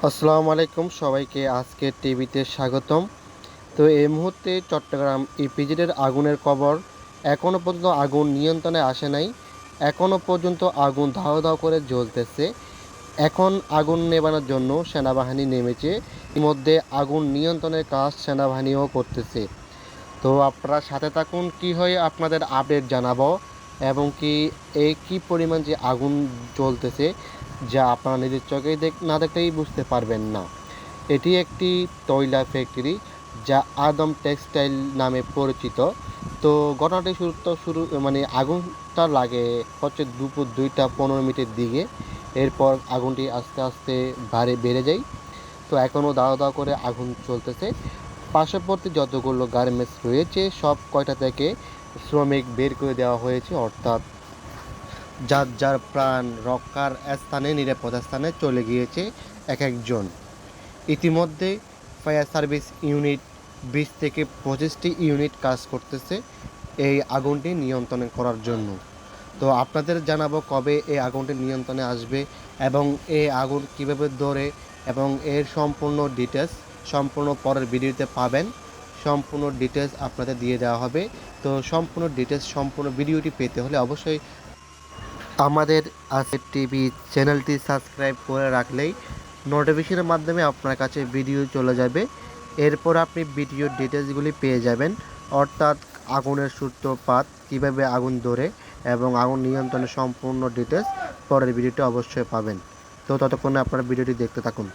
আসসালামু আলাইকুম সবাইকে আজকে টিভিতে স্বাগতম। তো এই মুহূর্তে চট্টগ্রাম ইপিজেডের আগুনের খবর। এখনও পর্যন্ত আগুন নিয়ন্ত্রণে আসে নাই। এখনও পর্যন্ত আগুন ধাও ধাও করে জ্বলতেছে। এখন আগুন নেভানোর জন্য সেনাবাহিনী নেমেছে। ইতিমধ্যে আগুন নিয়ন্ত্রণের কাজ সেনাবাহিনীও করতেছে। তো আপনারা সাথে থাকুন, কি হয় আপনাদের আপডেট জানাবো এবং কি কী পরিমাণ যে আগুন জ্বলতেছে যা আপনারা নিজের চোখেই না দেখলেই বুঝতে পারবেন না। এটি একটি তৈলা ফ্যাক্টরি যা আদম টেক্সটাইল নামে পরিচিত। তো ঘটনাটি আগুনটা লাগে হচ্ছে দুপুর 2:15 দিকে। এরপর আগুনটি আস্তে আস্তে বেড়ে যায়। তো এখনও দাও দাও করে আগুন চলতেছে। পার্শ্ববর্তী যতগুলো গার্মেন্টস রয়েছে সব কয়টা থেকে শ্রমিক বের করে দেওয়া হয়েছে, অর্থাৎ যার যার প্রাণ রক্ষার স্থানে, নিরাপদ স্থানে চলে গিয়েছে এক একজন। ইতিমধ্যে ফায়ার সার্ভিস ইউনিট 20 থেকে 25টি ইউনিট কাজ করতেছে এই আগুনটি নিয়ন্ত্রণ করার জন্য। তো আপনাদের জানাবো কবে এই আগুনটি নিয়ন্ত্রণে আসবে এবং এই আগুন কীভাবে ধরে এবং এর সম্পূর্ণ ডিটেলস সম্পূর্ণ পরের ভিডিওতে পাবেন। সম্পূর্ণ ডিটেলস আপনাদের দিয়ে দেওয়া হবে। তো সম্পূর্ণ ডিটেলস সম্পূর্ণ ভিডিওটি পেতে হলে অবশ্যই আমাদের আজকের টিভি চ্যানেলটি সাবস্ক্রাইব করে রাখলেই নোটিফিকেশনের মাধ্যমে আপনার কাছে ভিডিও চলে যাবে। এরপর আপনি ভিডিওর ডিটেলসগুলি পেয়ে যাবেন, অর্থাৎ আগুনের সূত্রপাত, কীভাবে আগুন ধরে এবং আগুন নিয়ন্ত্রণের সম্পূর্ণ ডিটেলস পরের ভিডিওটি অবশ্যই পাবেন। তো ততক্ষণে আপনারা ভিডিওটি দেখতে থাকুন।